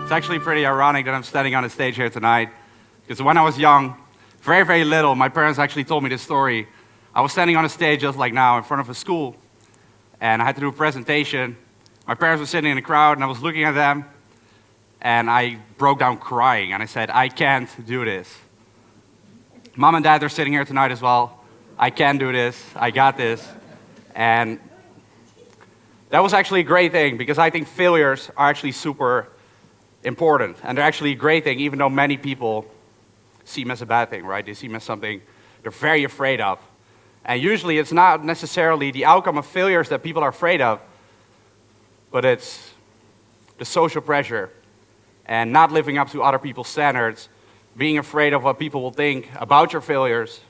It's actually pretty ironic that I'm standing on a stage here tonight, because when I was young, very, very little, my parents actually told me this story. I was standing on a stage just like now in front of a school, and I had to do a presentation. My parents were sitting in the crowd, and I was looking at them, and I broke down crying, and I said, I can't do this. Mom and Dad are sitting here tonight as well. I can do this. I got this. And that was actually a great thing, because I think failures are actually super important, and they're actually a great thing, even though many people see them as a bad thing, right? They see them as something they're very afraid of. And usually it's not necessarily the outcome of failures that people are afraid of, but it's the social pressure and not living up to other people's standards, being afraid of what people will think about your failures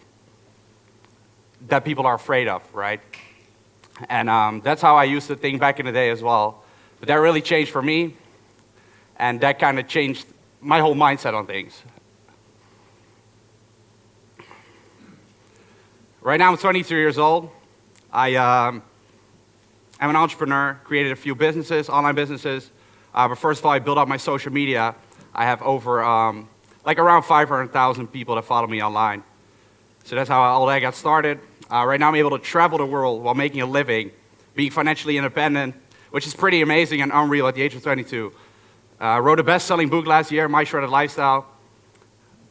that people are afraid of, right? And that's how I used to think back in the day as well. But that really changed for me, and that kind of changed my whole mindset on things. Right now I'm 23 years old. I am an entrepreneur, created a few businesses, online businesses. But first of all, I built up my social media. I have over around 500,000 people that follow me online. So that's how all that got started. Right now I'm able to travel the world while making a living, being financially independent, which is pretty amazing and unreal at the age of 22. I wrote a best-selling book last year, My Shredded Lifestyle.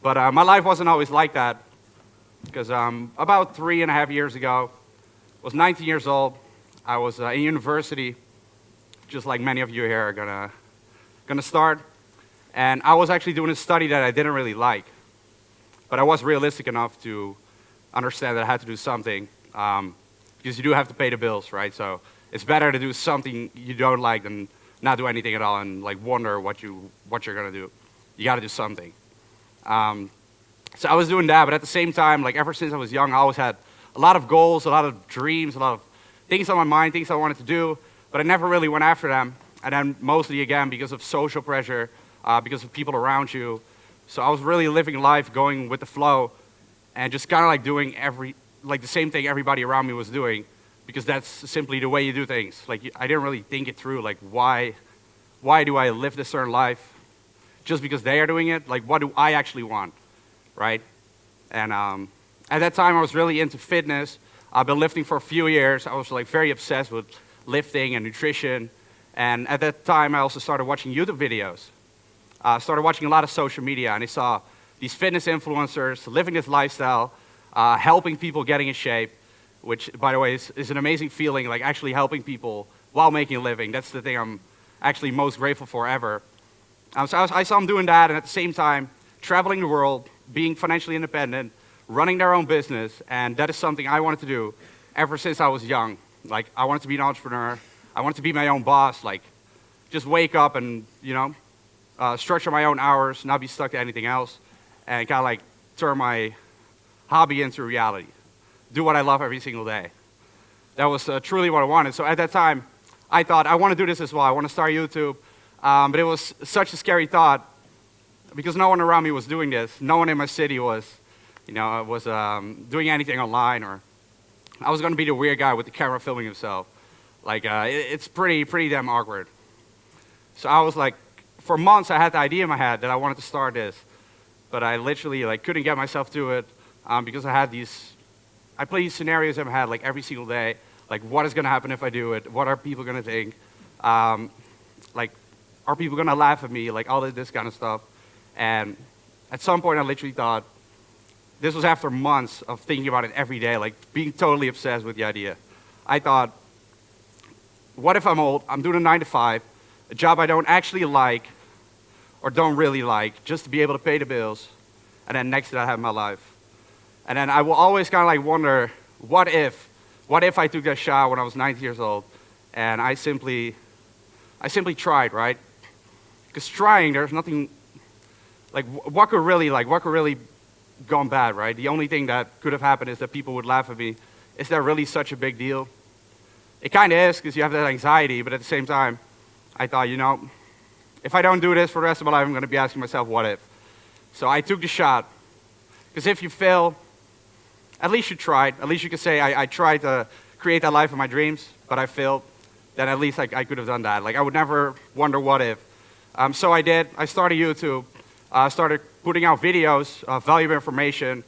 But my life wasn't always like that, because about 3.5 years ago, I was 19 years old. I was in university, just like many of you here are gonna start. And I was actually doing a study that I didn't really like. But I was realistic enough to understand that I had to do something, because you do have to pay the bills, right? So it's better to do something you don't like than not do anything at all and like wonder what you're gonna do. You gotta do something. So I was doing that, but at the same time, like ever since I was young, I always had a lot of goals, a lot of dreams, a lot of things on my mind, things I wanted to do, but I never really went after them. And then mostly, again, because of social pressure, because of people around you. So I was really living life going with the flow and just kind of like doing the same thing everybody around me was doing, because that's simply the way you do things. Like, I didn't really think it through, like why do I live this certain life just because they are doing it? Like, what do I actually want, right? And at that time I was really into fitness. I've been lifting for a few years. I was like very obsessed with lifting and nutrition. And at that time I also started watching YouTube videos. I started watching a lot of social media, and I saw these fitness influencers living this lifestyle, helping people getting in shape, which, by the way, is an amazing feeling, like actually helping people while making a living. That's the thing I'm actually most grateful for ever. So I saw them doing that, and at the same time, traveling the world, being financially independent, running their own business, and that is something I wanted to do ever since I was young. Like, I wanted to be an entrepreneur. I wanted to be my own boss, like, just wake up and, structure my own hours, not be stuck to anything else, and kind of like turn my hobby into reality. Do what I love every single day. That was truly what I wanted. So at that time, I thought, I want to do this as well. I want to start YouTube. But it was such a scary thought, because no one around me was doing this. No one in my city was doing anything online, or I was going to be the weird guy with the camera filming himself. Like, it's pretty damn awkward. So I was like, for months I had the idea in my head that I wanted to start this, but I literally couldn't get myself to it, because I play these scenarios in my head like every single day. Like, what is going to happen if I do it? What are people going to think? Are people going to laugh at me? Like, all of this kind of stuff. And at some point I literally thought, this was after months of thinking about it every day, like being totally obsessed with the idea. I thought, what if I'm old, I'm doing a 9-to-5, a job I don't actually like or don't really like, just to be able to pay the bills, and then next to that I have my life. And then I will always kind of like wonder, what if I took that shot when I was 19 years old, and I simply tried, right? Because trying, there's nothing, like what could really gone bad, right? The only thing that could have happened is that people would laugh at me. Is that really such a big deal? It kind of is, because you have that anxiety, but at the same time, I thought, if I don't do this for the rest of my life, I'm going to be asking myself, what if? So I took the shot. Because if you fail, at least you tried. At least you could say, I tried to create that life of my dreams, but I failed. Then at least I could have done that. Like, I would never wonder what if. So I did. I started YouTube. I started putting out videos, valuable information.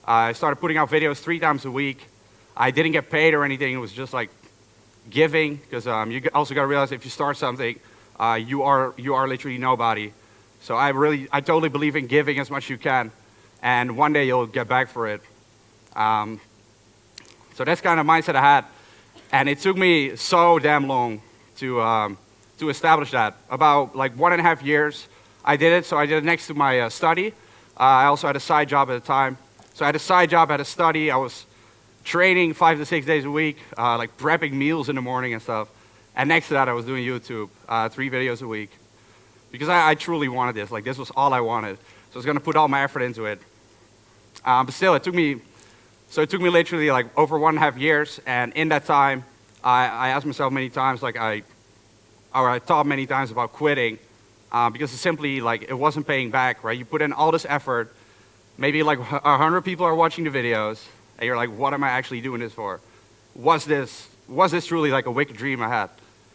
I started putting out videos 3 times a week. I didn't get paid or anything. It was just like giving, because you also got to realize if you start something, you are literally nobody. So I totally believe in giving as much as you can, and one day you'll get back for it. So that's kind of mindset I had, and it took me so damn long to establish that. About like 1.5 years I did it. So I did it next to my study. I also had a side job at the time. So I had a side job, I had a study. I was training 5 to 6 days a week, like prepping meals in the morning and stuff. And next to that, I was doing YouTube, 3 videos a week. Because I truly wanted this. Like, this was all I wanted. So I was going to put all my effort into it. But still, it took me literally like over 1.5 years. And in that time, I asked myself many times, like I thought many times about quitting. Because it's simply like, it wasn't paying back, right? You put in all this effort. Maybe like 100 people are watching the videos. And you're like, what am I actually doing this for? Was this truly like a wicked dream I had,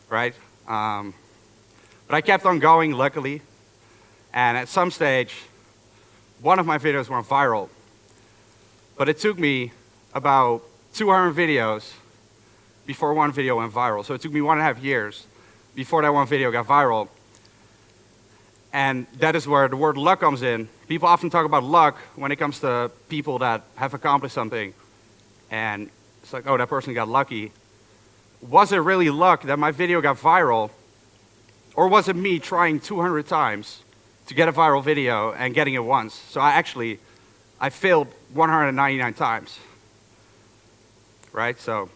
right? But I kept on going, luckily. And at some stage, one of my videos went viral. But it took me about 200 videos before one video went viral. So it took me 1.5 years before that one video got viral. And that is where the word luck comes in. People often talk about luck when it comes to people that have accomplished something. And it's like, oh, that person got lucky. Was it really luck that my video got viral? Or was it me trying 200 times to get a viral video and getting it once? So I failed 199 times. Right? So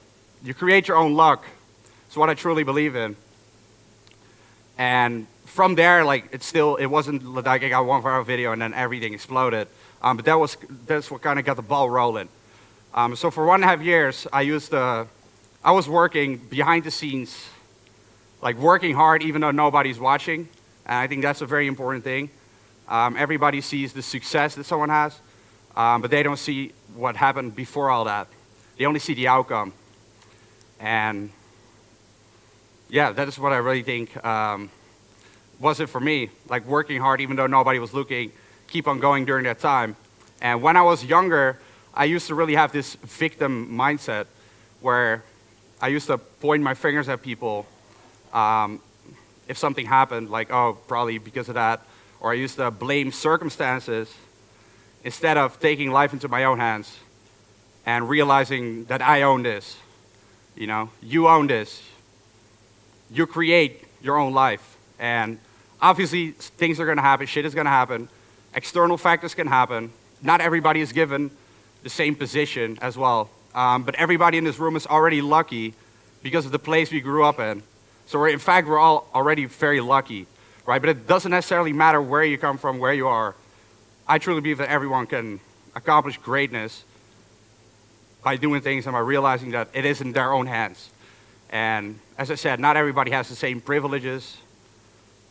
you create your own luck. It's what I truly believe in. And from there, like, it wasn't like I got one viral video and then everything exploded. But that's what kind of got the ball rolling. So for 1.5 years, I was working behind the scenes, like working hard even though nobody's watching. And I think that's a very important thing. Everybody sees the success that someone has, but they don't see what happened before all that. They only see the outcome. And yeah, that is what I really think was it for me, like working hard even though nobody was looking, keep on going during that time. And when I was younger, I used to really have this victim mindset where I used to point my fingers at people if something happened, like, oh, probably because of that. Or I used to blame circumstances instead of taking life into my own hands and realizing that I own this. You know, you own this. You create your own life. And obviously, things are going to happen. Shit is going to happen. External factors can happen. Not everybody is given the same position as well. But everybody in this room is already lucky because of the place we grew up in. So we're all already very lucky, right? But it doesn't necessarily matter where you come from, where you are. I truly believe that everyone can accomplish greatness by doing things and by realizing that it is in their own hands. And as I said, not everybody has the same privileges.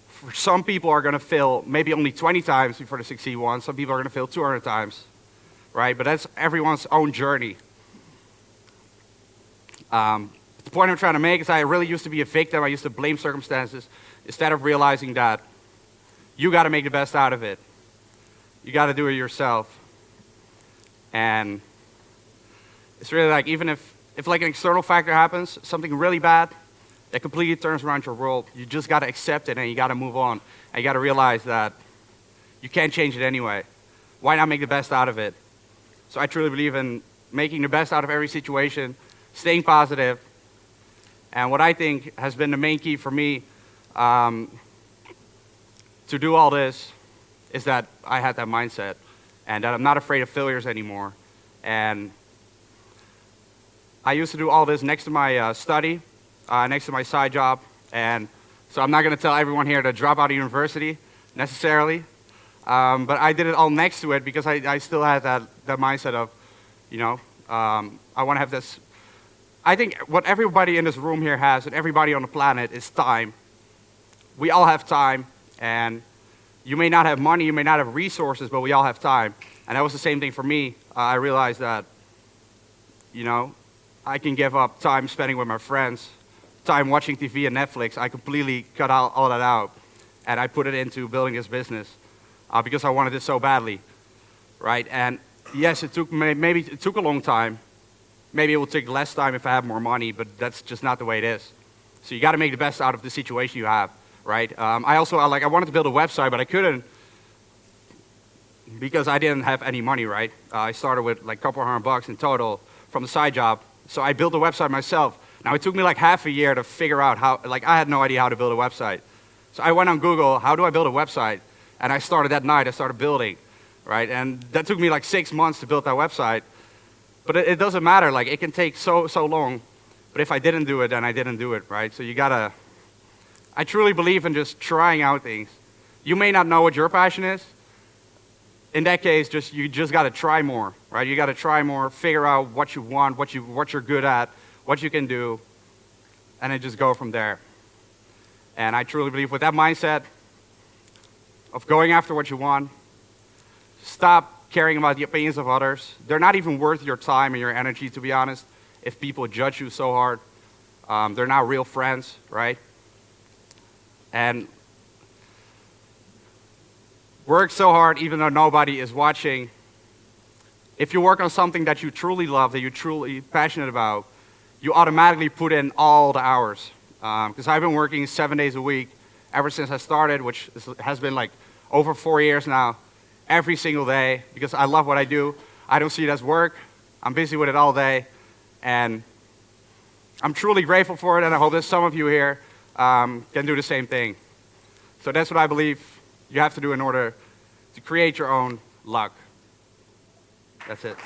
For some people are going to fail maybe only 20 times before they succeed once. Some people are going to fail 200 times, right? But that's everyone's own journey. The point I'm trying to make is I really used to be a victim. I used to blame circumstances instead of realizing that you got to make the best out of it. You got to do it yourself. And it's really like, even if like an external factor happens, something really bad, that completely turns around your world, you just got to accept it and you got to move on. And you got to realize that you can't change it anyway. Why not make the best out of it? So I truly believe in making the best out of every situation, staying positive. And what I think has been the main key for me to do all this is that I had that mindset and that I'm not afraid of failures anymore. And I used to do all this next to my study, next to my side job. And so I'm not going to tell everyone here to drop out of university necessarily. But I did it all next to it because I still had that mindset of, you know, I want to have this. I think what everybody in this room here has and everybody on the planet is time. We all have time, and you may not have money, you may not have resources, but we all have time. And that was the same thing for me. I realized that, you know, I can give up time spending with my friends, time watching TV and Netflix. I completely cut all that out. and I put it into building this business because I wanted it so badly, right? And yes, it took maybe it took a long time. Maybe it will take less time if I have more money, but that's just not the way it is. So you got to make the best out of the situation you have, right? I wanted to build a website, but I couldn't because I didn't have any money, right? I started with like a couple $100 in total from the side job. So I built a website myself. Now it took me like half a year to figure out how, like I had no idea how to build a website. So I went on Google, how do I build a website? And I started that night, I started building, right? And that took me like 6 months to build that website. But it doesn't matter, like it can take so long. But if I didn't do it, then I didn't do it, right? So you gotta, I truly believe in just trying out things. You may not know what your passion is. In that case, you just gotta try more, right? You gotta try more, figure out what you want, what you're good at, what you can do, and then just go from there. And I truly believe with that mindset of going after what you want, stop caring about the opinions of others. They're not even worth your time and your energy, to be honest. If people judge you so hard, they're not real friends, right? And work so hard even though nobody is watching. If you work on something that you truly love, that you're truly passionate about, you automatically put in all the hours. Because I've been working 7 days a week ever since I started, which has been like over 4 years now, every single day, because I love what I do. I don't see it as work. I'm busy with it all day. And I'm truly grateful for it, and I hope that some of you here can do the same thing. So that's what I believe you have to do in order to create your own luck. That's it.